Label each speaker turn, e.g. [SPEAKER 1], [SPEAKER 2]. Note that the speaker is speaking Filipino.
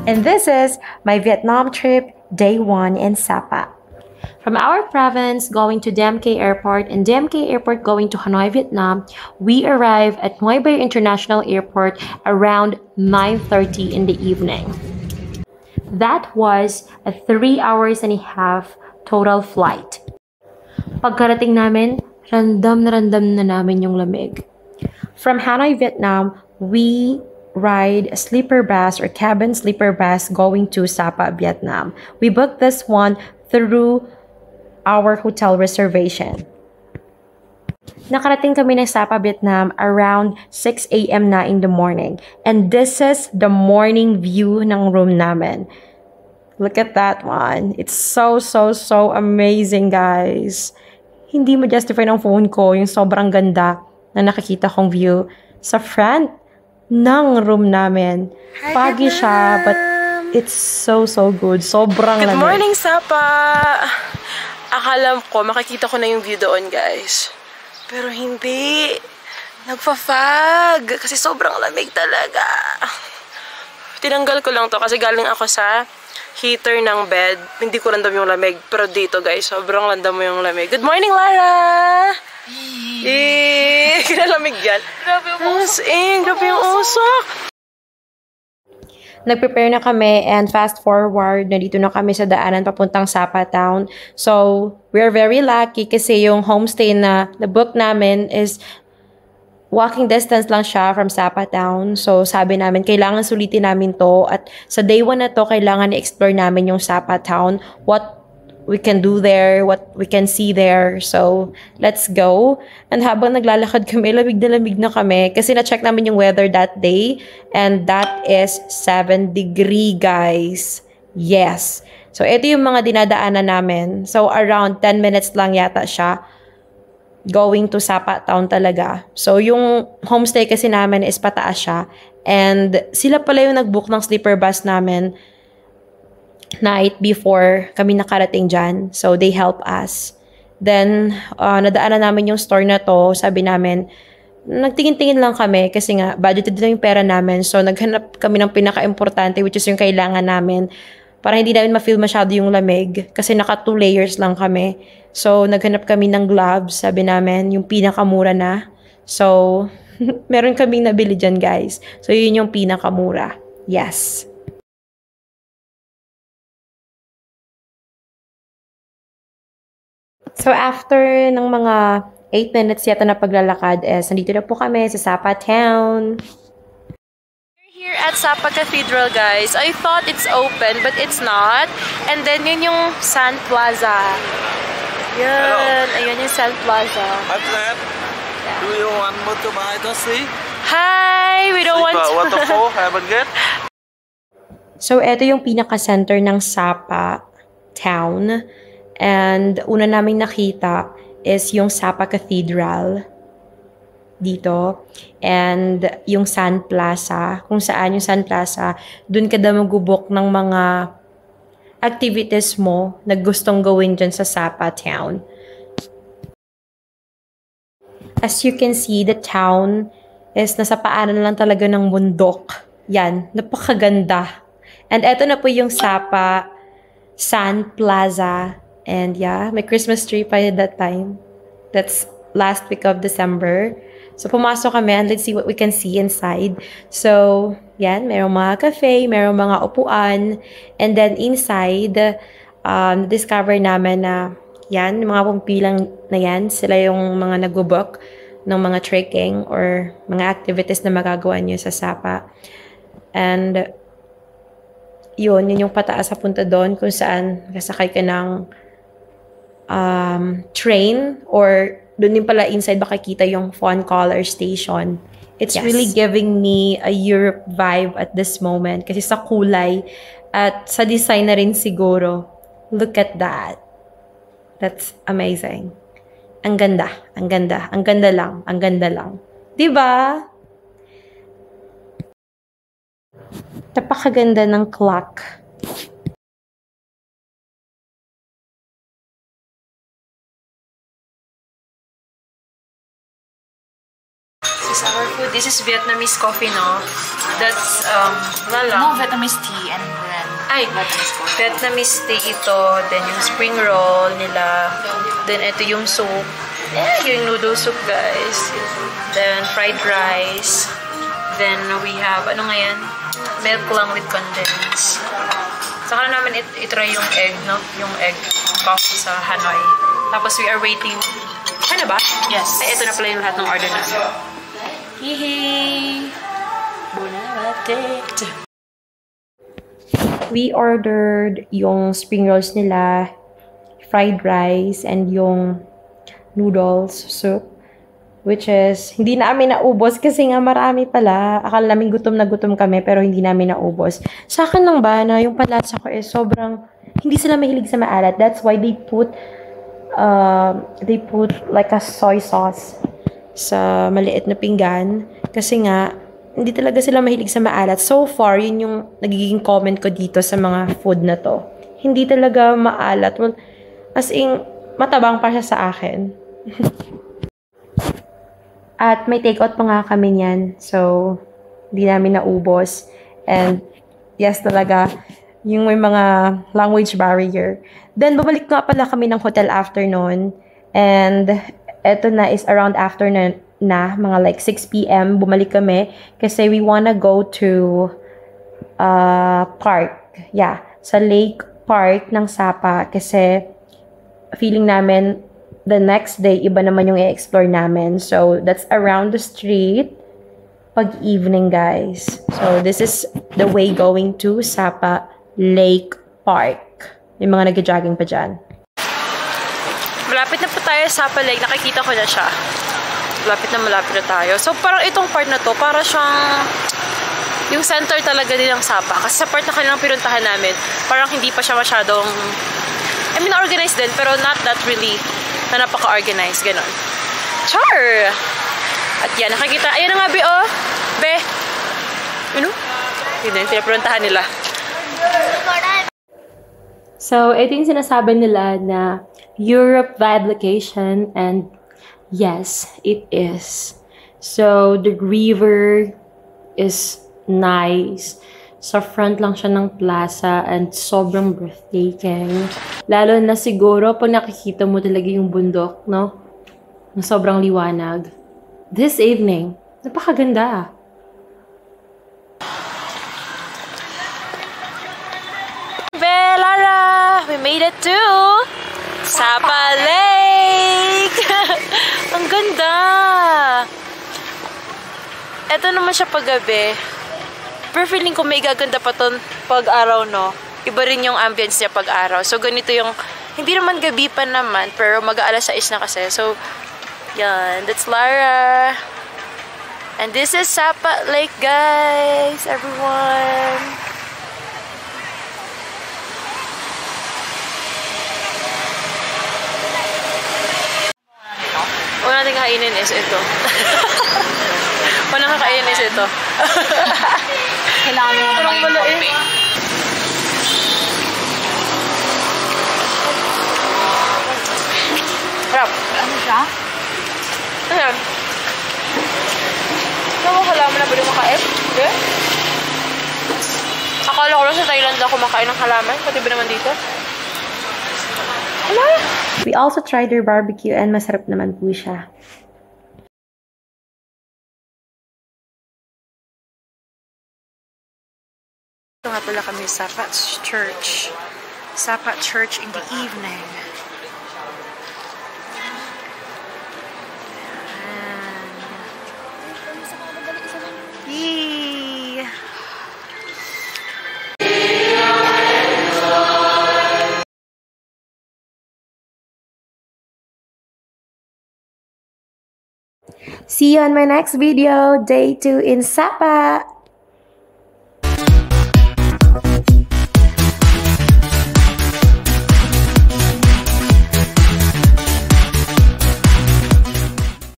[SPEAKER 1] And this is my Vietnam trip, day 1 in Sapa. From our province going to Dam K Airport and Dam K Airport going to Hanoi, Vietnam, we arrived at Noi Bai International Airport around 9:30 in the evening. That was a 3 hours and a half total flight. Pagkarating namin, random na namin yung lamig. From Hanoi, Vietnam, we ride a sleeper bus or cabin sleeper bus going to Sapa, Vietnam. We booked this one through our hotel reservation. Nakarating kami ng Sapa, Vietnam around 6 a.m. na in the morning. And this is the morning view ng room namin. Look at that one. It's so amazing, guys. Hindi mo justify ng phone ko yung sobrang ganda na nakikita kong view sa front ng room namin. Foggy siya, but it's so good. Sobrang lamig.
[SPEAKER 2] Good morning, Sapa! Akala ko, makikita ko na yung view doon, guys. Pero hindi. Nagpa-fog. Kasi sobrang lamig talaga. Tinanggal ko lang to kasi galing ako sa heater ng bed. Hindi ko random yung lamig. Pero dito, guys, sobrang random mo yung lamig. Good morning, Lara! Kinalamig yan. Grabe yung usok. Grabe yung usok.
[SPEAKER 1] Nag-prepare na kami and fast forward, nandito na kami sa daanan papuntang Sapa Town. So, we're very lucky kasi yung homestay na book namin is walking distance lang siya from Sapa Town. So, sabi namin, kailangan sulitin namin to. At sa day 1 na to, kailangan i-explore namin yung Sapa Town. What we can do there, what we can see there. So, let's go. And habang naglalakad kami, lamig na kami kasi na-check namin yung weather that day and that is 7 degree, guys. Yes. So, ito yung mga dinadaanan namin. So, around 10 minutes lang yata siya going to Sapa Town talaga. So, yung homestay kasi namin is pataas siya and sila pala yung nag-book ng sleeper bus namin night before kami nakarating dyan. So, they help us. Then, nadaanan namin yung store na to. Sabi namin, nagtingin-tingin lang kami kasi nga, budgeted na yung pera namin. So, naghanap kami ng pinaka-importante which is yung kailangan namin para hindi namin ma-feel masyado yung lamig kasi naka 2 layers lang kami. So, naghanap kami ng gloves. Sabi namin, yung pinakamura na. So, meron kaming nabili dyan, guys. So, yun yung pinakamura. Yes. So, after ng mga 8 minutes yata na paglalakad, nandito na po kami sa Sapa Town.
[SPEAKER 2] We're here at Sapa Cathedral, guys. I thought it's open, but it's not. And then, yun yung Sun Plaza. Yun. Ayun yung Sun Plaza.
[SPEAKER 3] Hi, Fred. Yeah. Do you want to buy to see?
[SPEAKER 2] Hi! We don't want to.
[SPEAKER 3] Waterfall, haven't get?
[SPEAKER 1] So, ito yung pinaka-center ng Sapa Town. And una naming nakita is yung Sapa Cathedral dito. And yung Sun Plaza. Kung saan yung Sun Plaza, dun ka daw magubok ng mga activities mo na gustong gawin dyan sa Sapa Town. As you can see, the town is nasa paanan lang talaga ng bundok. Yan, napakaganda. And eto na po yung Sapa Sun Plaza. And yeah, may Christmas tree pa at that time. That's last week of December. So, pumasok kami and let's see what we can see inside. So, yan, merong mga cafe, merong mga upuan. And then inside, discover namin na yan, mga pumpilang na yan, sila yung mga nag-book ng mga trekking or mga activities na magagawa nyo sa Sapa. And yun yung pataas sa punta doon kung saan kasakay ka ng train or doon din pala inside makikita yung Fawn Color Station. It's really giving me a Europe vibe at this moment kasi sa kulay at sa design na rin siguro. Look at that. That's amazing. Ang ganda, ang ganda, ang ganda lang, ang ganda lang. 'Di ba? Napakaganda ng clock. This is our food. This is Vietnamese coffee, no? That's,
[SPEAKER 4] No, Vietnamese tea and then Vietnamese coffee.
[SPEAKER 1] Vietnamese tea ito. Then yung spring roll nila. Then ito yung soup. Yung noodle soup, guys. Then fried rice. Then we have, ano nga yan? Milk lang with condensed. Saka na namin itry yung egg, no? Yung egg coffee sa Hanoi. Tapos we are waiting. Ano ba?
[SPEAKER 4] Yes.
[SPEAKER 1] Ay, ito na pala yung lahat ng order namin. Hihi! Bon appetit! We ordered yung spring rolls nila, fried rice, and yung noodles soup. Which is, hindi namin naubos kasi nga marami pala. Akala namin gutom na gutom kami pero hindi namin naubos. Sa akin lang ba na yung palasa ko is sobrang, hindi sila mahilig sa maalat. That's why they put like a soy sauce sa maliit na pinggan. Kasi nga, hindi talaga sila mahilig sa maalat. So far, yun yung nagiging comment ko dito sa mga food na to. Hindi talaga maalat. Well, as in, matabang pa siya sa akin. At may take-out pa nga kami niyan. So, hindi namin naubos. And, yes talaga, yung may mga language barrier. Then, bumalik nga pala kami ng hotel after noon. And, eto na is around afternoon na, mga like 6 p.m. Bumalik kami kasi we wanna go to park. Yeah, sa lake park ng Sapa kasi feeling namin the next day, iba naman yung i-explore namin. So, that's around the street pag-evening, guys. So, this is the way going to Sapa Lake Park. Yung mga nag-jogging pa dyan. Malapit na po tayo sa Sapa Lake. Nakikita ko na siya. Malapit na tayo. So, parang itong part na to, para siyang yung center talaga din ng Sapa. Kasi sa part na kanilang pinuntahan namin, parang hindi pa siya masyadong, I mean, organized din, pero not that really na napaka-organized, ganon. Char! At yan, nakikita, ayun na nga, Be, oh! Be! Ano? Yun yung pinapuruntahan nila. So, ito yung sinasabi nila na Europe vibe location, and yes, it is. So, the river is nice. Sa front lang siya ng plaza and sobrang breathtaking. Lalo na siguro pag nakikita mo talaga yung bundok, no? Na sobrang liwanag. This evening, napakaganda. Lara, we made it to Sapa Lake! Ang ganda! Ito naman siya paggabi. Pero feeling ko may gaganda pa to pag-araw, no? Iba rin yung ambience niya pag-araw. So, ganito yung, hindi naman gabi pa naman, pero mag-aalas 6 na kasi. So, yan. That's Lara. And this is Sapa Lake, guys. Everyone. Una natin kainin is ito. Unang kakainin is ito.
[SPEAKER 4] Kailangan mo naman yung coffee.
[SPEAKER 1] Harap.
[SPEAKER 4] Ano siya?
[SPEAKER 1] Ayan. Halaman na ba yung makain? Okay. Akala ko lang sa Thailand lang kumakain ng halaman. Pati ba naman dito? Hala! We also tried their barbecue and masarap naman po siya. Ito nga pala kami sa Sapa Church. Sapa Church in the evening. Yee! See you on my next video, day 2 in Sapa.